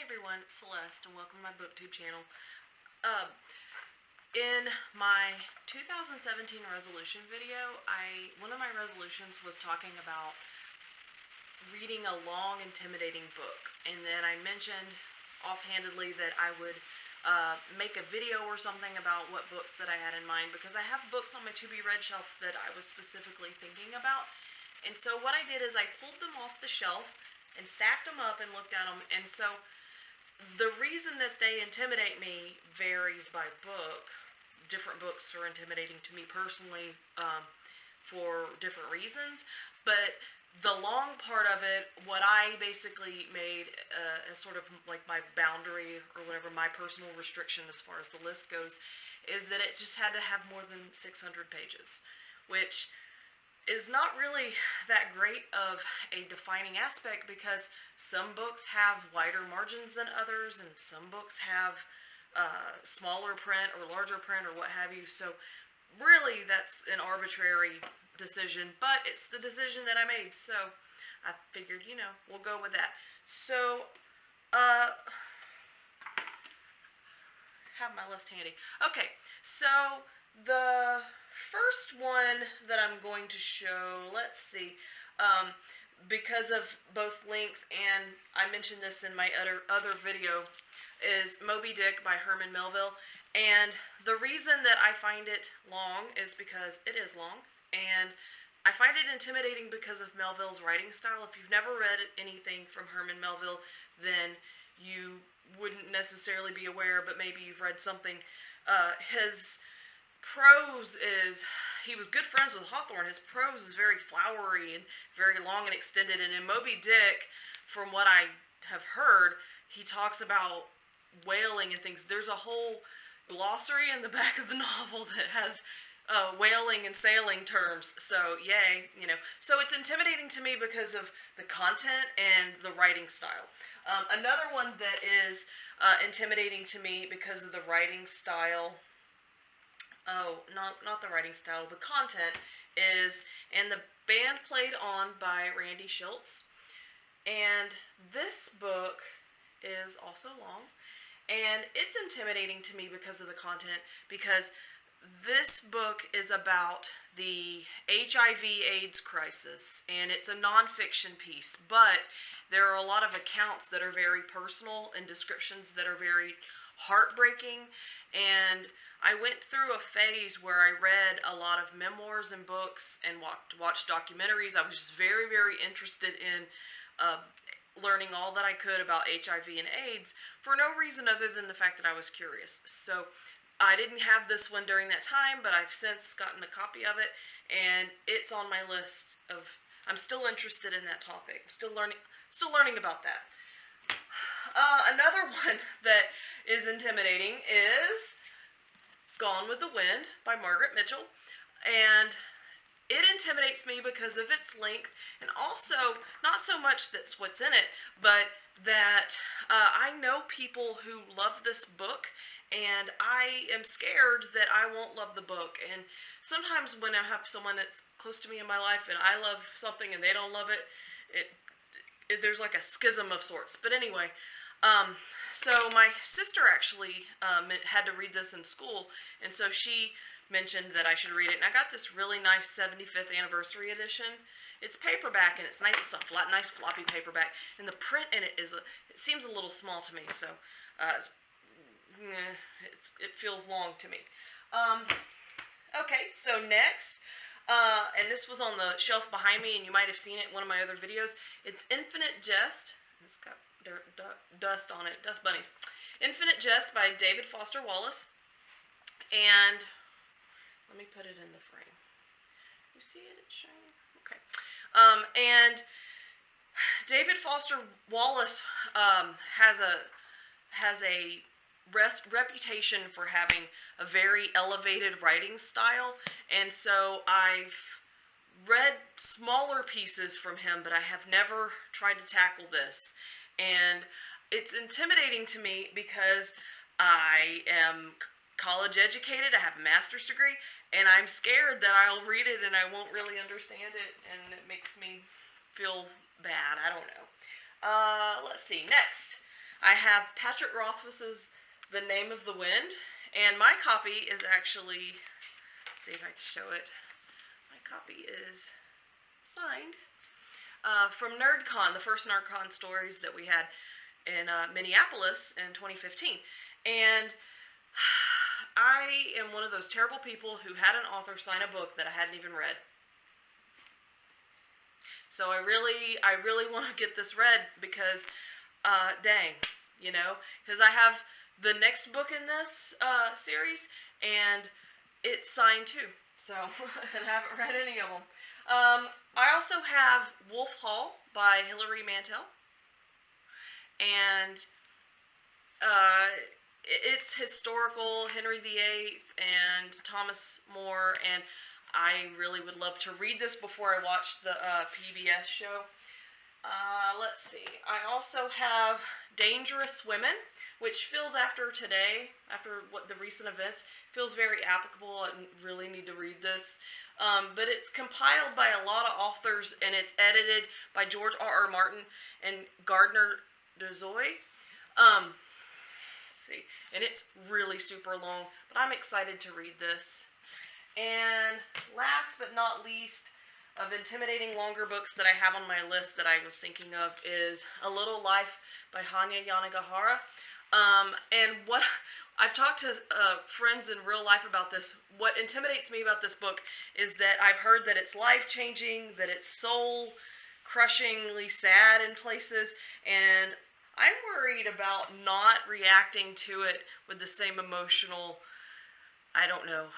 everyone, it's Celeste, and welcome to my booktube channel. In my 2017 resolution video, one of my resolutions was talking about reading a long, intimidating book, and then I mentioned offhandedly that I would make a video or something about what books that I had in mind, because I have books on my to-be-read shelf that I was specifically thinking about. And so what I did is I pulled them off the shelf and stacked them up and looked at them, and so the reason that they intimidate me varies by book. Different books are intimidating to me personally for different reasons, but the long part of it, what I basically made as sort of like my boundary or whatever, my personal restriction as far as the list goes, is that it just had to have more than 600 pages, which is not really that great of a defining aspect, because some books have wider margins than others, and some books have smaller print or larger print or what have you. So really that's an arbitrary decision, but it's the decision that I made, so I figured, we'll go with that. So have my list handy. Okay, so the first one that I'm going to show, let's see, because of both length, and I mentioned this in my other video, is Moby Dick by Herman Melville. And the reason that I find it long is because it is long, and I find it intimidating because of Melville's writing style. If you've never read anything from Herman Melville, then you wouldn't necessarily be aware, but maybe you've read something. His prose is, he was good friends with Hawthorne. His prose is very flowery and very long and extended. And in Moby Dick, from what I have heard, he talks about whaling and things. There's a whole glossary in the back of the novel that has whaling and sailing terms. So yay, So it's intimidating to me because of the content and the writing style. Another one that is intimidating to me because of the writing style, not the writing style, the content is, and the band played on by Randy Schultz. And this book is also long, and it's intimidating to me because of the content, because this book is about the HIV/AIDS crisis, and it's a nonfiction piece, but there are a lot of accounts that are very personal and descriptions that are very heartbreaking. And I went through a phase where I read a lot of memoirs and books and watched documentaries. I was just very, very interested in learning all that I could about HIV and AIDS for no reason other than the fact that I was curious. So I didn't have this one during that time, but I've since gotten a copy of it, and it's on my list of, I'm still interested in that topic. I'm still learning about that. Another one that is intimidating is Gone with the Wind by Margaret Mitchell, and it intimidates me because of its length, and also not so much that's what's in it, but that I know people who love this book, and I am scared that I won't love the book. And sometimes when I have someone that's close to me in my life and I love something and they don't love it, there's like a schism of sorts. But anyway, so my sister actually had to read this in school, and so she mentioned that I should read it, and I got this really nice 75th anniversary edition. It's paperback, and it's nice. It's a nice floppy paperback, and the print in it it seems a little small to me, so it feels long to me. Okay, so next, and this was on the shelf behind me, and you might have seen it in one of my other videos. It's Infinite Jest. It's got dust on it, dust bunnies. Infinite Jest by David Foster Wallace, and let me put it in the frame. You see it? It's shining. Okay. And David Foster Wallace has a reputation for having a very elevated writing style, and so I've read smaller pieces from him, but I have never tried to tackle this. And it's intimidating to me because I am college educated, I have a master's degree, and I'm scared that I'll read it and I won't really understand it, and it makes me feel bad. I don't know. Let's see, next. I have Patrick Rothfuss's The Name of the Wind, and my copy is actually, let's see if I can show it. My copy is signed from NerdCon, the first NerdCon stories that we had in Minneapolis in 2015. And I am one of those terrible people who had an author sign a book that I hadn't even read. So I really want to get this read because, dang, because I have the next book in this series, and it's signed too. So, and I haven't read any of them. I also have Wolf Hall by Hilary Mantel, and it's historical, Henry VIII and Thomas More, and I really would love to read this before I watch the PBS show. Let's see. I also have Dangerous Women, which feels after today, after what the recent events, feels very applicable. I really need to read this. But it's compiled by a lot of authors, and it's edited by George R.R. Martin and Gardner Dozois. See, and it's really super long, but I'm excited to read this. And last but not least, of intimidating longer books that I have on my list that I was thinking of is A Little Life by Hanya Yanagihara. And what I've talked to friends in real life about this. What intimidates me about this book is that I've heard that it's life-changing, that it's soul-crushingly sad in places, and I'm worried about not reacting to it with the same emotional, I don't know,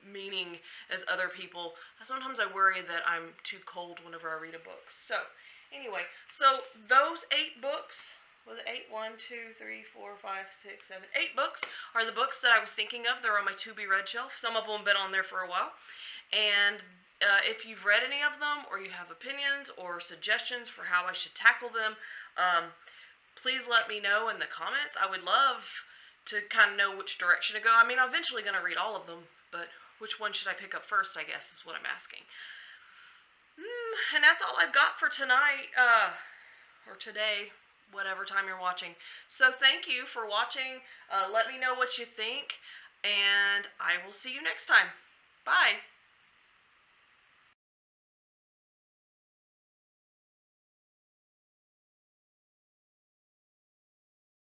meaning as other people. Sometimes I worry that I'm too cold whenever I read a book. So, anyway, so those 8 books, was it 8? 1, 2, 3, 4, 5, 6, 7, 8 books are the books that I was thinking of. They're on my to-be-read shelf. Some of them have been on there for a while. And if you've read any of them, or you have opinions or suggestions for how I should tackle them, please let me know in the comments. I would love to kind of know which direction to go. I mean, I'm eventually going to read all of them, but which one should I pick up first, I guess, is what I'm asking. And that's all I've got for tonight, or today, whatever time you're watching. So thank you for watching. Let me know what you think, and I will see you next time. Bye.